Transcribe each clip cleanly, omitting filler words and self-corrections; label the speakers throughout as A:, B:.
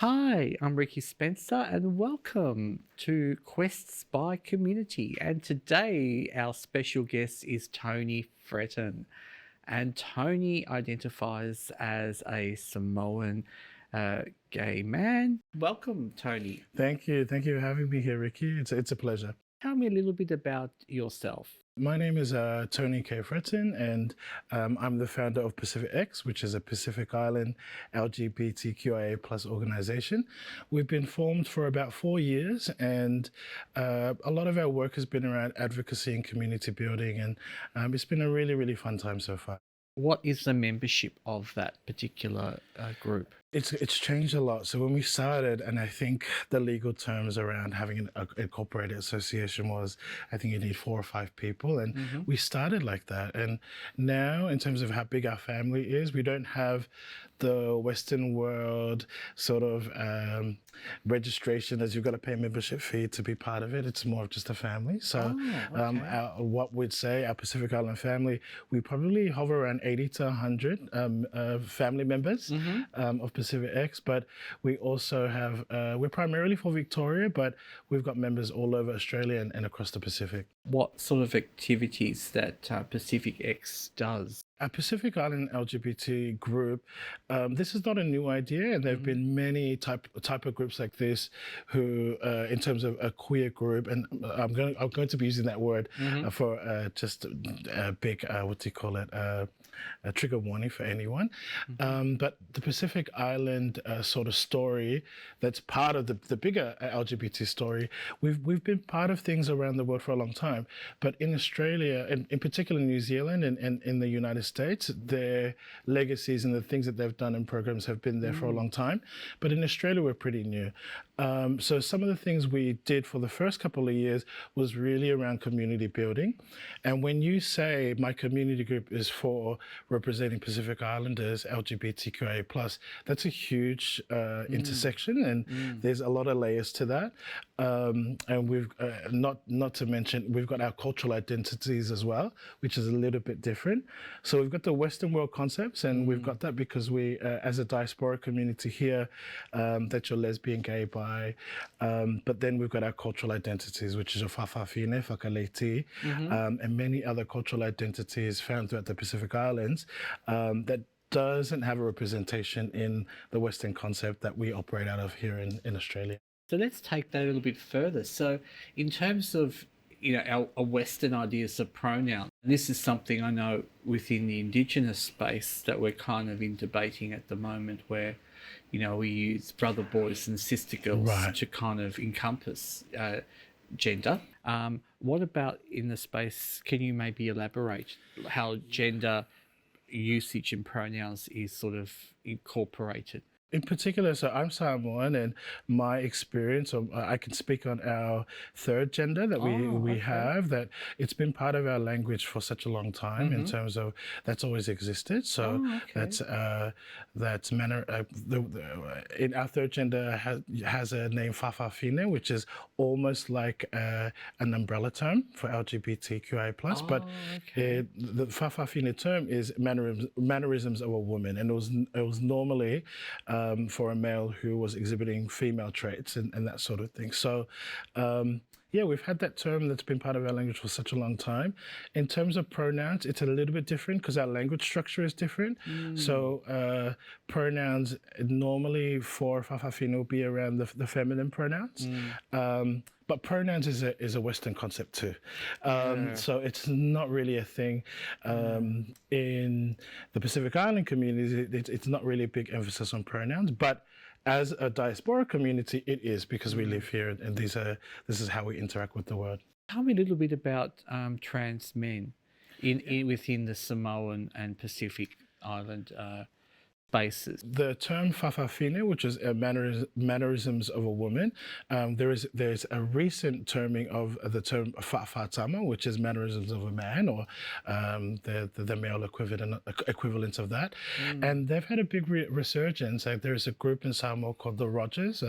A: Hi, I'm Ricki Spencer and welcome to Quests by Community. And today our special guest is Tony Fretton. And Tony identifies as a Samoan gay man. Welcome, Tony.
B: Thank you. Thank you for having me here, Ricki. It's a pleasure.
A: Tell me a little bit about yourself.
B: My name is Tony K. Fretton, and I'm the founder of Pacific X, which is a Pacific Island LGBTIQA plus organization. We've been formed for about 4 years, and a lot of our work has been around advocacy and community building, and it's been a really, really fun time so far.
A: What is the membership of that particular group?
B: It's changed a lot. So when we started, and I think the legal terms around having an incorporated association was, I think you need 4 or 5 people, and we started like that. And now, in terms of how big our family is, we don't have the Western world sort of registration as you've got to pay a membership fee to be part of it. It's more of just a family. So what we'd say, our Pacific Island family, we probably hover around 80 to 100 family members of Pacific X, but we also have, we're primarily for Victoria, but we've got members all over Australia and across the Pacific.
A: What sort of activities that Pacific X does?
B: Our Pacific Island LGBT group, this is not a new idea, and there have been many type of groups like this who, in terms of a queer group, and I'm going to be using that word for just a big, what do you call it, a trigger warning for anyone. But the Pacific Island sort of story that's part of the bigger LGBT story, we've been part of things around the world for a long time. But in Australia, and in particular New Zealand and in the United States, their legacies and the things that they've done and programs have been there for a long time. But in Australia, we're pretty new. So some of the things we did for the first couple of years was really around community building. And when you say my community group is for representing Pacific Islanders, LGBTQIA+, that's a huge intersection, and there's a lot of layers to that. And we've not to mention, we've got our cultural identities as well, which is a little bit different. So we've got the Western world concepts, and we've got that because we, as a diaspora community here, that you're lesbian, gay, bi, but then we've got our cultural identities, which is a Fafafine, Whakaleti, and many other cultural identities found throughout the Pacific Islands that doesn't have a representation in the Western concept that we operate out of here in Australia.
A: So let's take that a little bit further. So in terms of, our Western ideas of pronoun, and this is something I know within the Indigenous space that we're kind of in debating at the moment, where, we use BrotherBoys and SisterGirls to kind of encompass gender. What about in the space, can you maybe elaborate how gender usage and pronouns is sort of incorporated?
B: In particular, so I'm Samoan, and my experience, I can speak on our third gender that we have, that it's been part of our language for such a long time in terms of that's always existed. So that's manner. In our third gender has a name Fafafine, which is almost like an umbrella term for LGBTQI+. But the Fafafine term is mannerisms of a woman, and it was normally for a male who was exhibiting female traits and that sort of thing. So, we've had that term that's been part of our language for such a long time. In terms of pronouns, it's a little bit different because our language structure is different. So pronouns normally for Fafafine will be around the feminine pronouns. But pronouns is a Western concept too. So it's not really a thing. In the Pacific Island communities, it's not really a big emphasis on pronouns, but as a diaspora community, it is, because we live here, and this is how we interact with the world.
A: Tell me a little bit about trans men within the Samoan and Pacific Island spaces.
B: The term Fafafine, which is mannerisms of a woman, there's a recent terming of the term Fafatama, which is mannerisms of a man, or the male equivalent of that. And they've had a big resurgence. There's a group in Samoa called the Rogers,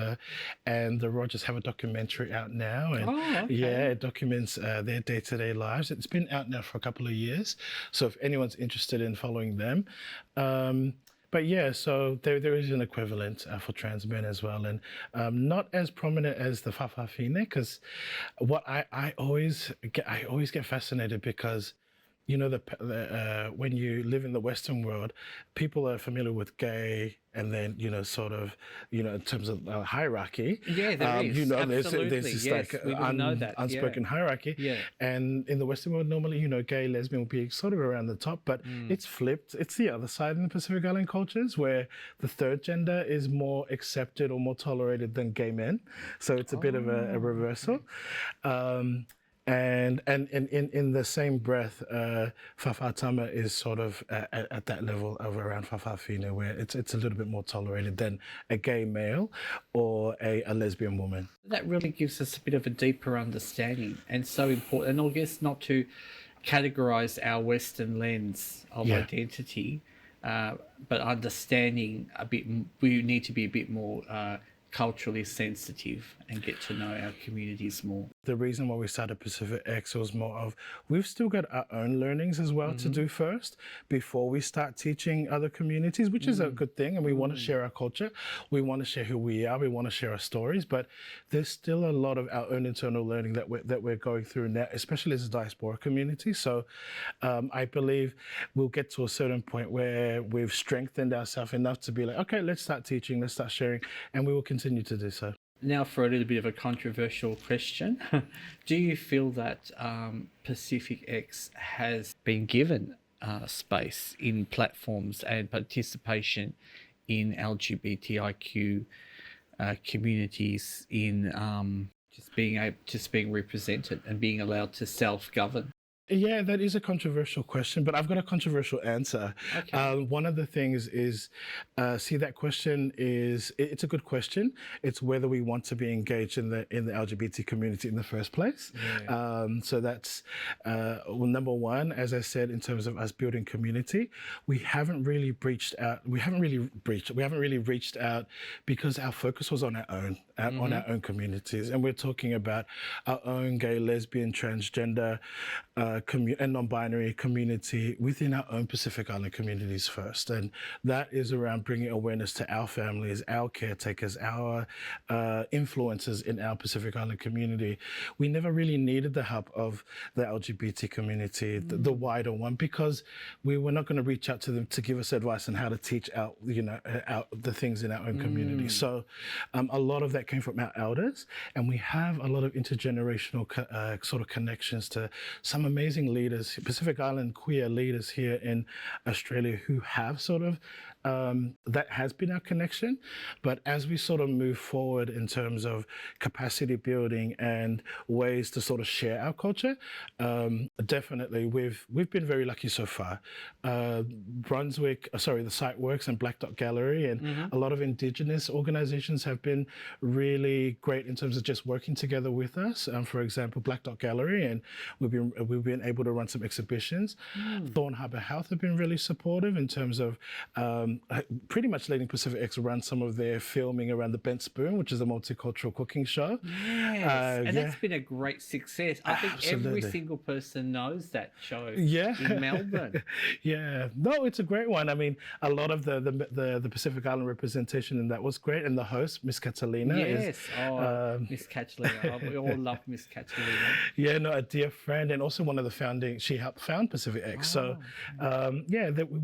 B: and the Rogers have a documentary out now, and it documents their day-to-day lives. It's been out now for a couple of years, so if anyone's interested in following them. But yeah, so there is an equivalent for trans men as well, and not as prominent as the Fafafine, because what I always get fascinated because you know when you live in the Western world, people are familiar with gay, and then sort of in terms of hierarchy.
A: Yeah, there is.
B: There's
A: Absolutely.
B: this
A: Yes,
B: like
A: we would know that.
B: unspoken
A: Yeah.
B: hierarchy.
A: Yeah.
B: And in the Western world, normally gay, lesbian will be sort of around the top, but it's flipped. It's the other side in the Pacific Island cultures where the third gender is more accepted or more tolerated than gay men. So it's a bit of a reversal. And in the same breath, Fafatama is sort of at that level of around Fafafine, where it's a little bit more tolerated than a gay male or a lesbian woman.
A: That really gives us a bit of a deeper understanding, and so important. And I guess not to categorize our Western lens of identity, but understanding a bit. We need to be a bit more culturally sensitive and get to know our communities more.
B: The reason why we started Pacific X was more of, we've still got our own learnings as well to do first before we start teaching other communities, which is a good thing. And we want to share our culture. We want to share who we are. We want to share our stories, but there's still a lot of our own internal learning that we're going through now, especially as a diaspora community. So I believe we'll get to a certain point where we've strengthened ourselves enough to be like, okay, let's start teaching, let's start sharing, and we will continue to do so.
A: Now for a little bit of a controversial question. Do you feel that Pacific X has been given space in platforms and participation in LGBTIQ communities in just being represented and being allowed to self-govern?
B: Yeah, that is a controversial question, but I've got a controversial answer.
A: Okay.
B: One of the things is, that question it's a good question. It's whether we want to be engaged in the LGBT community in the first place.
A: Yeah.
B: So that's number one. As I said, in terms of us building community, we haven't really reached out. We haven't really reached out because our focus was on our own, on our own communities, and we're talking about our own gay, lesbian, transgender, and non-binary community within our own Pacific Island communities first. And that is around bringing awareness to our families, our caretakers, our influencers in our Pacific Island community. We never really needed the help of the LGBT community, the wider one, because we were not going to reach out to them to give us advice on how to teach out the things in our own community. So a lot of that came from our elders, and we have a lot of intergenerational sort of connections to some amazing leaders, Pacific Island queer leaders here in Australia, who have sort of that has been our connection. But as we sort of move forward in terms of capacity building and ways to sort of share our culture, definitely we've been very lucky so far. Brunswick, the Site Works and Black Dot Gallery and a lot of Indigenous organizations have been really great in terms of just working together with us. For example, Black Dot Gallery, and we've been able to run some exhibitions. Thorn Harbour Health have been really supportive in terms of pretty much letting Pacific X run some of their filming around the Bent Spoon, which is a multicultural cooking show.
A: Yes, and that's been a great success. I think every single person knows that show in Melbourne.
B: Yeah, no, it's a great one. I mean, a lot of the Pacific Island representation in that was great, and the host, Miss Catalina.
A: Yes, Miss Catalina. We all love Miss Catalina.
B: Yeah, no, a dear friend, and also one of the she helped found Pacific X. So,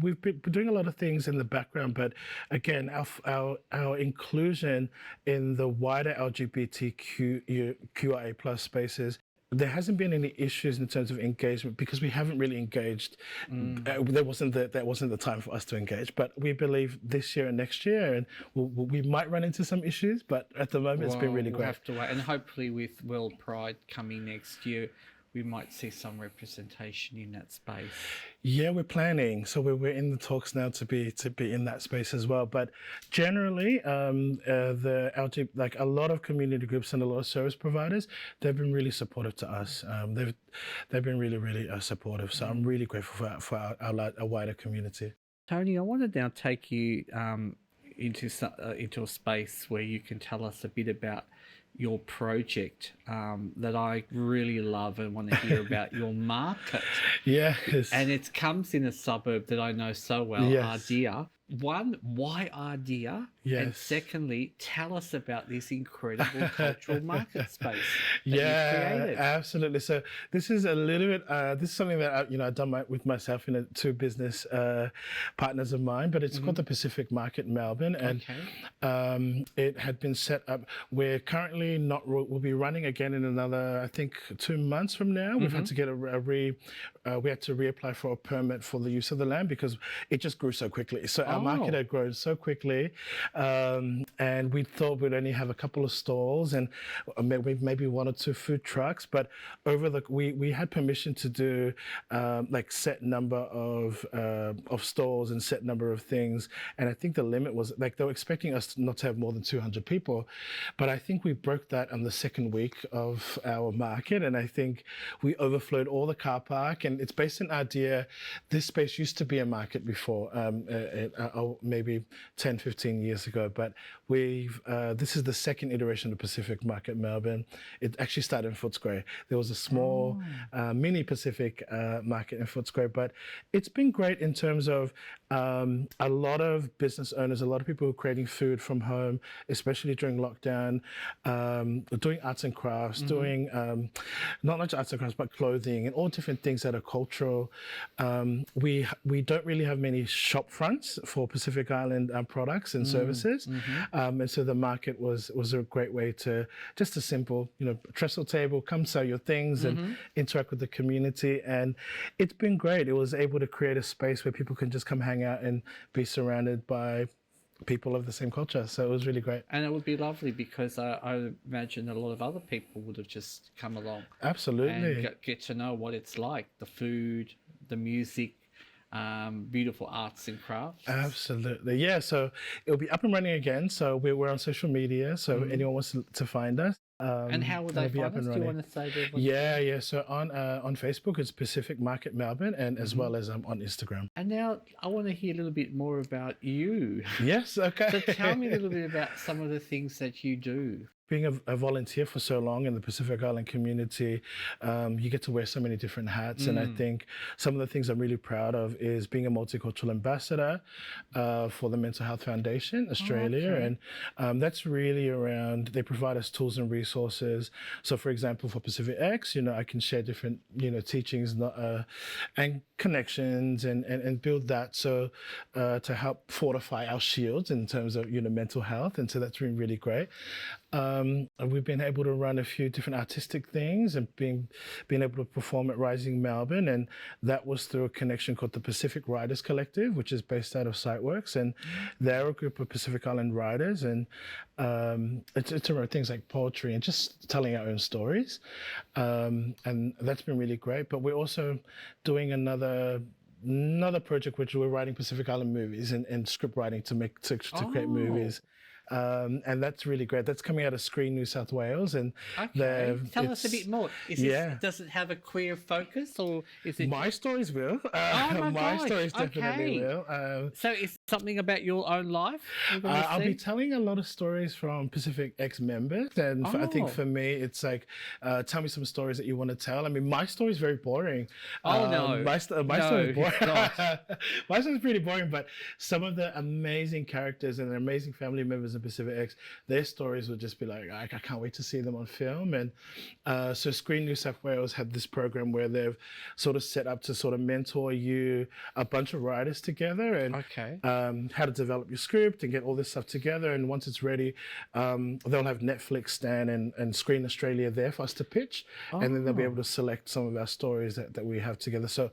B: we've been doing a lot of things in the background, but again, our inclusion in the wider LGBTQIA plus spaces, there hasn't been any issues in terms of engagement because we haven't really engaged. That wasn't the time for us to engage. But we believe this year and next year, and we might run into some issues. But at the moment, it's been really great.
A: We'll have to wait, and hopefully, with World Pride coming next year, we might see some representation in that space.
B: Yeah, we're planning. So we're in the talks now to be in that space as well. But generally, like a lot of community groups and a lot of service providers, they've been really supportive to us. They've been really, really supportive. So I'm really grateful for our wider community.
A: Tony, I want to now take you into a space where you can tell us a bit about your project that I really love and want to hear about, your market.
B: Yeah.
A: And it comes in a suburb that I know so well, Ardia. one, why idea?
B: Yes.
A: And secondly, tell us about this incredible cultural market space that you've
B: Yeah,
A: created.
B: absolutely. So this is a little bit. This is something that I've done with myself and two business partners of mine. But it's called the Pacific Market Melbourne, and it had been set up. We're currently not. We'll be running again in another, I think, 2 months from now. We've had to get we had to reapply for a permit for the use of the land because it just grew so quickly. So our market had grown so quickly, and we thought we'd only have a couple of stalls and maybe one or two food trucks. But we had permission to do like set number of stalls and set number of things. And I think the limit was like they were expecting us not to have more than 200 people, but I think we broke that on the second week of our market, and I think we overflowed all the car park. And it's based on an idea. This space used to be a market before, maybe 10, 15 years ago, but this is the second iteration of Pacific Market Melbourne. It actually started in Footscray. There was a small mini Pacific market in Footscray, but it's been great in terms of a lot of business owners, a lot of people who are creating food from home, especially during lockdown, doing arts and crafts, doing not much arts and crafts, but clothing and all different things that are cultural. We don't really have many shop fronts for Pacific Island products and services, and so the market was a great way to just a simple, trestle table, come sell your things and interact with the community, and it's been great. It was able to create a space where people can just come hang out and be surrounded by people of the same culture. So it was really great.
A: And it would be lovely because I imagine a lot of other people would have just come along.
B: Absolutely.
A: And get to know what it's like, the food, the music, beautiful arts and crafts.
B: Absolutely. Yeah. So it'll be up and running again. So we're on social media. So anyone wants to find us.
A: And how will they find us? Do you want to say that?
B: Yeah. So on Facebook, it's Pacific Market Melbourne, and as well as on Instagram.
A: And now I want to hear a little bit more about you.
B: Yes. Okay.
A: So tell me a little bit about some of the things that you do.
B: Being a volunteer for so long in the Pacific Island community, you get to wear so many different hats. And I think some of the things I'm really proud of is being a multicultural ambassador for the Mental Health Foundation Australia. And that's really around, they provide us tools and resources. So for example, for Pacific X, I can share different, teachings and connections and build that. So to help fortify our shields in terms of, mental health. And so that's been really great. And we've been able to run a few different artistic things and being able to perform at Rising Melbourne, and that was through a connection called the Pacific Writers Collective, which is based out of Sightworks, and they're a group of Pacific Island writers, and it's around things like poetry and just telling our own stories, and that's been really great. But we're also doing another project which we're writing Pacific Island movies and script writing to create movies. And that's really great. That's coming out of Screen New South Wales, and
A: tell us a bit more. Does it have a queer focus, or is it?
B: My stories will.
A: My
B: stories definitely will.
A: So it's something about your own life?
B: I'll be telling a lot of stories from Pacific X members, and I think for me, it's like, tell me some stories that you want to tell. I mean, my story is very boring. My story is boring. My story is pretty boring, but some of the amazing characters and amazing family members in Pacific X, their stories would just be like, I can't wait to see them on film. And so Screen New South Wales had this program where they've sort of set up to sort of mentor you, a bunch of writers together, and how to develop your script and get all this stuff together. And once it's ready, they'll have Netflix, Stan, and Screen Australia there for us to pitch, and then they'll be able to select some of our stories that we have together. So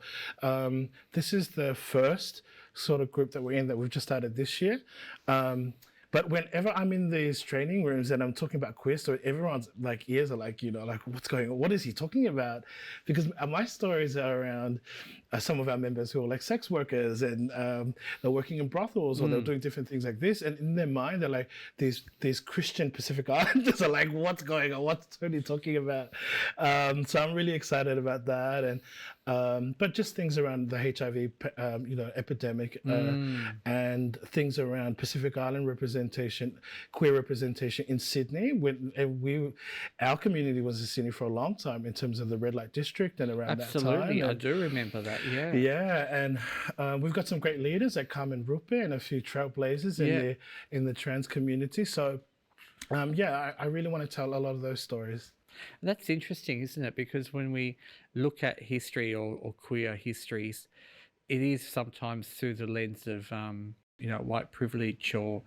B: this is the first sort of group that we're in that we've just started this year. But whenever I'm in these training rooms and I'm talking about queer stories, everyone's like ears are like, like, what's going on? What is he talking about? Because my stories are around some of our members who are like sex workers, and they're working in brothels, or they're doing different things like this. And in their mind, they're like, these Christian Pacific Islanders are like, what's going on? What's Tony talking about? So I'm really excited about that. And but just things around the HIV, epidemic, and things around Pacific Island representation, queer representation in Sydney. Our community was in Sydney for a long time in terms of the red light district and around that time.
A: Absolutely, I do remember that. that, yeah.
B: Yeah, and we've got some great leaders like Carmen Rupe and a few trailblazers in the trans community. So, I really want to tell a lot of those stories.
A: That's interesting, isn't it? Because when we look at history or queer histories, it is sometimes through the lens of, white privilege or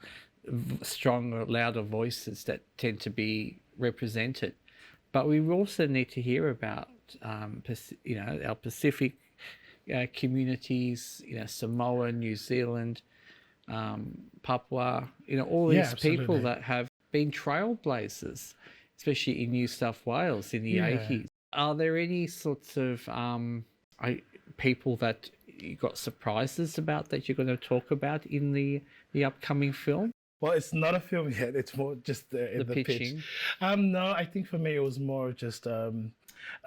A: stronger, louder voices that tend to be represented. But we also need to hear about, our Pacific communities, Samoa, New Zealand, Papua, all these people that have been trailblazers, especially in New South Wales in the 80s. Are there any sorts of people that you got surprises about that you're going to talk about in the upcoming film?
B: Well, it's not a film yet. It's more just the
A: pitching.
B: pitch. No, I think for me it was more just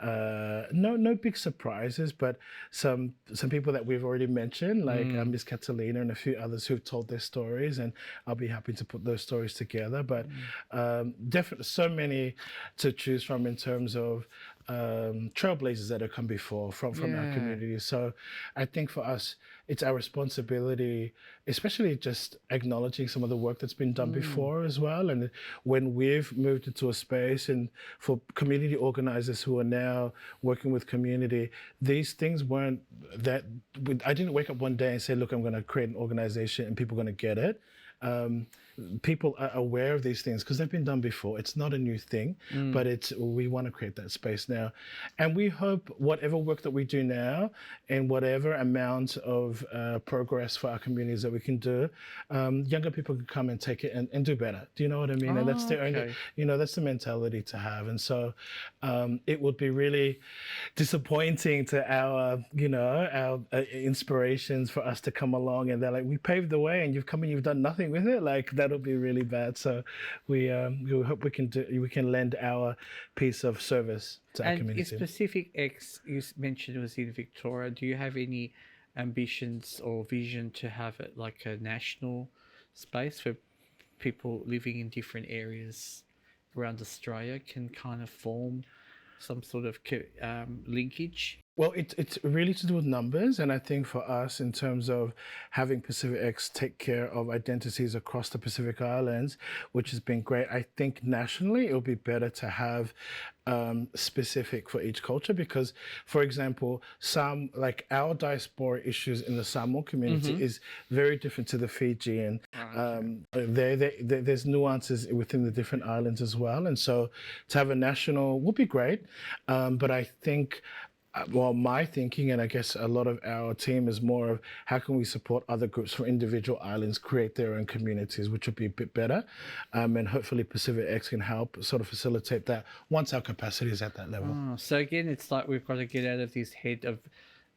B: no big surprises, but some people that we've already mentioned, like Miss Catalina and a few others who've told their stories, and I'll be happy to put those stories together. But definitely so many to choose from in terms of trailblazers that have come before from our community. So I think for us, it's our responsibility, especially just acknowledging some of the work that's been done before as well. And when we've moved into a space, and for community organizers who are now working with community, these things weren't that, I didn't wake up one day and say, look, I'm going to create an organization and people are going to get it. People are aware of these things because they've been done before. It's not a new thing, but we want to create that space now. And we hope whatever work that we do now and whatever amount of progress for our communities that we can do, younger people can come and take it and do better. Do you know what I mean? And that's the only, that's the mentality to have. And so it would be really disappointing to our inspirations for us to come along and they're like, we paved the way and you've come and you've done nothing with it. Like, that'll be really bad. So we hope we can lend our piece of service to our community.
A: And Pacific X, you mentioned, was in Victoria. Do you have any ambitions or vision to have it like a national space where people living in different areas around Australia can kind of form some sort of linkage?
B: Well, it's really to do with numbers, and I think for us, in terms of having Pacific X take care of identities across the Pacific Islands, which has been great, I think nationally it'll be better to have specific for each culture, because, for example, our diaspora issues in the Samoan community is very different to the Fijian. There's nuances within the different islands as well, and so to have a national would be great, but I think. Well, my thinking, and I guess a lot of our team, is more of how can we support other groups from individual islands create their own communities, which would be a bit better. And hopefully Pacific X can help sort of facilitate that once our capacity is at that level.
A: So again, it's like we've got to get out of this head of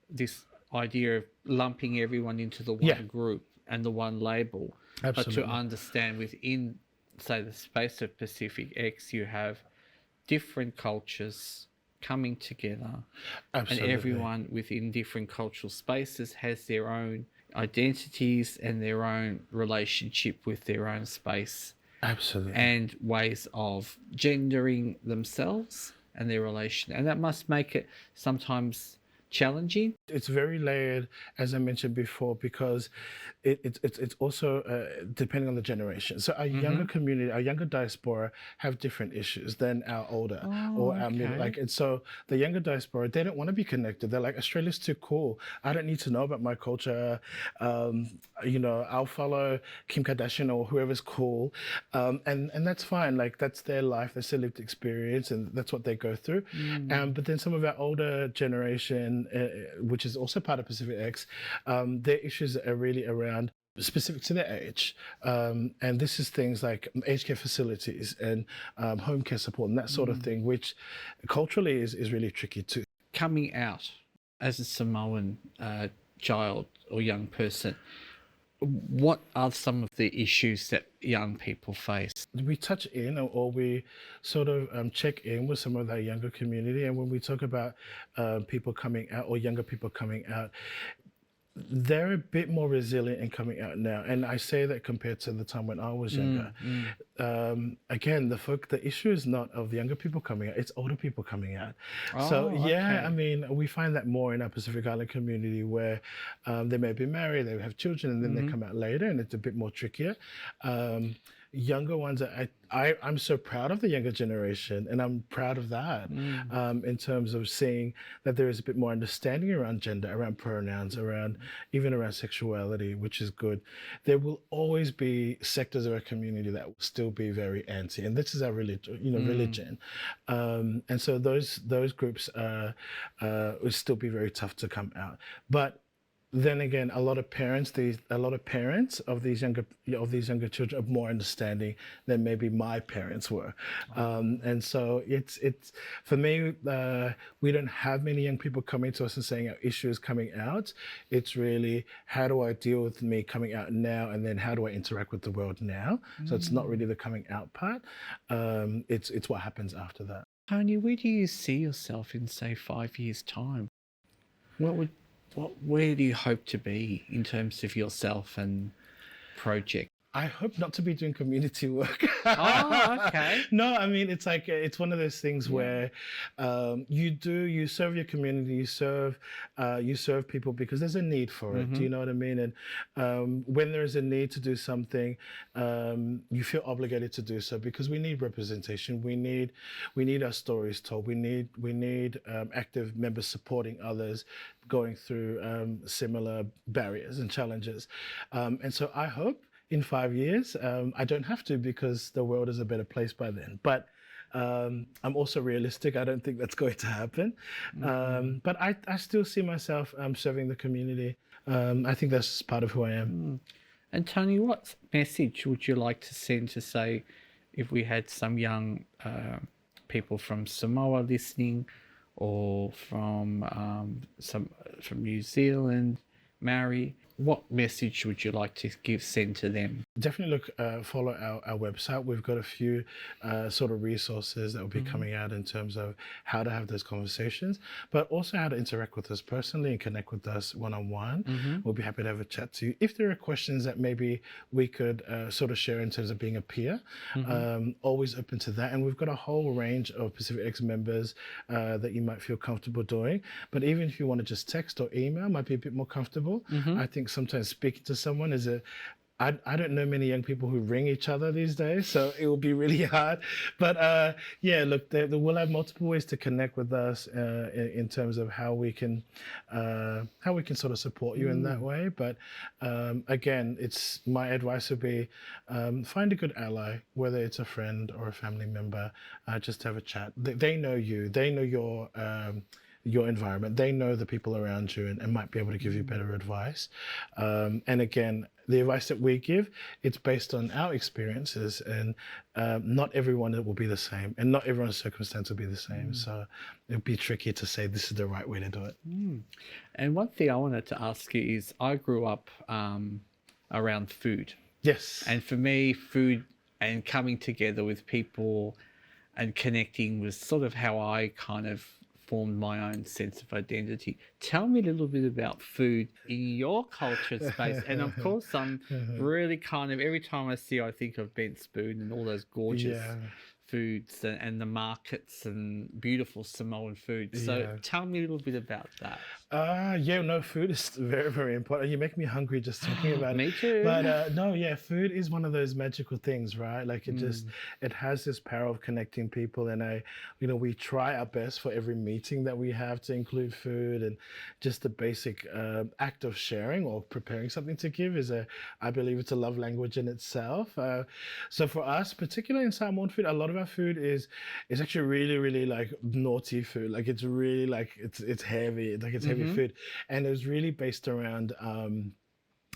A: this idea of lumping everyone into the one group and the one label.
B: Absolutely.
A: But to understand within, say, the space of Pacific X, you have different cultures coming together. Absolutely. And everyone within different cultural spaces has their own identities and their own relationship with their own space.
B: Absolutely.
A: And ways of gendering themselves and their relation. And that must make it sometimes challenging.
B: It's very layered, as I mentioned before, because it's also depending on the generation. So our younger community, our younger diaspora have different issues than our older or our middle. And so the younger diaspora, they don't want to be connected. They're like, Australia's too cool. I don't need to know about my culture. I'll follow Kim Kardashian or whoever's cool, and that's fine. Like, that's their life, that's their lived experience, and that's what they go through. But then some of our older generation, which is also part of Pacific X, their issues are really around specific to their age. And this is things like aged care facilities and home care support and that sort of thing, which culturally is really tricky too.
A: Coming out as a Samoan child or young person, what are some of the issues that young people face?
B: We touch in, or we sort of check in with some of our younger community. And when we talk about people coming out or younger people coming out, they're a bit more resilient in coming out now, and I say that compared to the time when I was younger. Again, the issue is not of the younger people coming out; it's older people coming out. So yeah,
A: okay.
B: I mean, we find that more in our Pacific Island community where they may be married, they have children, and then they come out later, and it's a bit more trickier. Younger ones, I'm so proud of the younger generation, and I'm proud of that in terms of seeing that there is a bit more understanding around gender, around pronouns, even around sexuality, which is good. There will always be sectors of our community that will still be very anti, and this is our religion, religion, and so those groups will still be very tough to come out, but then again, a lot of parents of these younger children are more understanding than maybe my parents were, and so it's for me. We don't have many young people coming to us and saying our issue is coming out. It's really, how do I deal with me coming out now, and then how do I interact with the world now? So it's not really the coming out part. It's what happens after that.
A: Tony, where do you see yourself in, say, 5 years' time? Where do you hope to be in terms of yourself and project?
B: I hope not to be doing community work.
A: Oh, okay.
B: No, I mean, it's like, it's one of those things where you serve your community, you serve people because there's a need for it. Do you know what I mean? And when there is a need to do something, you feel obligated to do so because we need representation. We need our stories told. We need active members supporting others going through similar barriers and challenges. And so I hope in 5 years, I don't have to because the world is a better place by then. But I'm also realistic. I don't think that's going to happen. But I still see myself serving the community. I think that's part of who I am.
A: And Tony, what message would you like to send to, say, if we had some young people from Samoa listening, or from New Zealand, Maori? What message would you like to send to them?
B: Definitely follow our website. We've got a few sort of resources that will be coming out in terms of how to have those conversations, but also how to interact with us personally and connect with us one-on-one. We'll be happy to have a chat to you. If there are questions that maybe we could sort of share in terms of being a peer, always open to that. And we've got a whole range of Pacific X members that you might feel comfortable doing. But even if you want to just text or email, might be a bit more comfortable. I think sometimes speaking to someone is I don't know many young people who ring each other these days, so it will be really hard. But yeah, look, we'll have multiple ways to connect with us in terms of how we can sort of support you in that way. But again, it's my advice would be find a good ally, whether it's a friend or a family member, just have a chat. They know you, they know your environment, they know the people around you and might be able to give you better advice. And again, the advice that we give, it's based on our experiences, and not everyone will be the same, and not everyone's circumstance will be the same. So it'll be tricky to say this is the right way to do it.
A: And one thing I wanted to ask you is, I grew up around food.
B: Yes.
A: And for me, food and coming together with people and connecting was sort of how I kind of formed my own sense of identity. Tell me a little bit about food in your culture space. And of course, I'm really kind of, every time I see, I think of Bent Spoon and all those gorgeous foods and the markets and beautiful Samoan food. So tell me a little bit about that.
B: Yeah, no, food is very, very important. You make me hungry just talking about it.
A: Me too.
B: But no, yeah, food is one of those magical things, right? Like it has this power of connecting people. And we try our best for every meeting that we have to include food, and just the basic act of sharing or preparing something to give I believe it's a love language in itself. So for us, particularly in Samoan food, a lot of our food is actually really, really like naughty food. Like it's really like it's heavy. Like it's heavy food, and it was really based around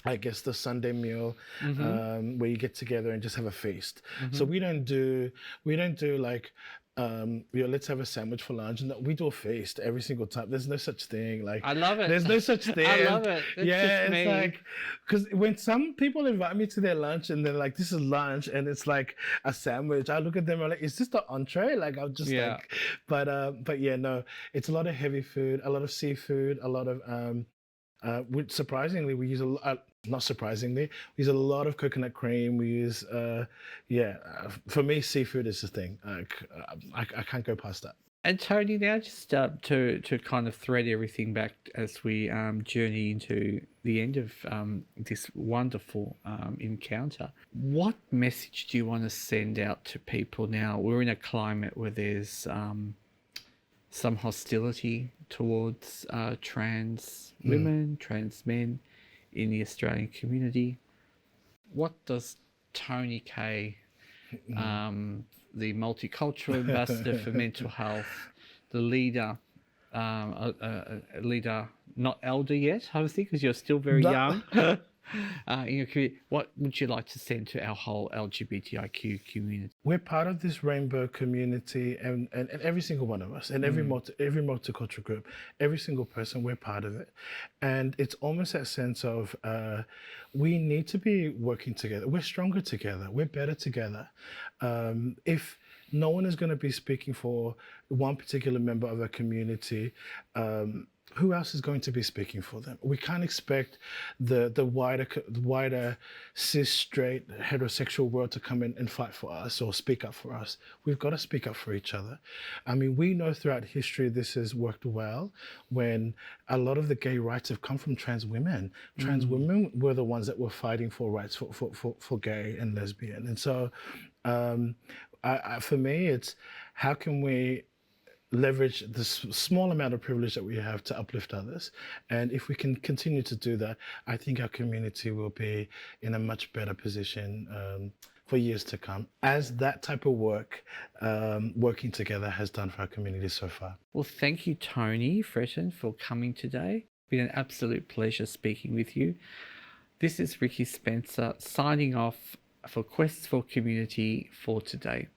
B: I guess the Sunday meal where you get together and just have a feast. So we don't do like let's have a sandwich for lunch. No, we do a feast every single time. There's no such thing. Like,
A: I love it.
B: There's no such thing.
A: I love it.
B: It's like, because when some people invite me to their lunch and they're like, "This is lunch," and it's like a sandwich, I look at them and I'm like, "Is this the entree?" Like, I'll just like, but yeah, no, it's a lot of heavy food, a lot of seafood, a lot of Surprisingly, we use a lot. Not surprisingly, we use a lot of coconut cream. We use, for me, seafood is the thing. I can't go past that.
A: And Tony, now just to kind of thread everything back as we journey into the end of this wonderful encounter, what message do you want to send out to people now? We're in a climate where there's some hostility towards trans women, trans men in the Australian community. What does Tony K, the multicultural ambassador for mental health, the leader, leader not elder yet, I think, because you're still very young, in your career, what would you like to send to our whole LGBTIQ community?
B: We're part of this rainbow community, and every single one of us, and every multicultural group, every single person, we're part of it. And it's almost that sense of we need to be working together. We're stronger together. We're better together. If no one is going to be speaking for one particular member of a community, who else is going to be speaking for them? We can't expect the wider cis, straight, heterosexual world to come in and fight for us or speak up for us. We've got to speak up for each other. I mean, we know throughout history this has worked well when a lot of the gay rights have come from trans women. Trans women were the ones that were fighting for rights for gay and lesbian. And so for me, it's how can we leverage the small amount of privilege that we have to uplift others. And if we can continue to do that, I think our community will be in a much better position for years to come, as that type of work, working together, has done for our community so far.
A: Well, thank you, Tony Fretton, for coming today. It's been an absolute pleasure speaking with you. This is Ricki Spencer signing off for Quests for Community for today.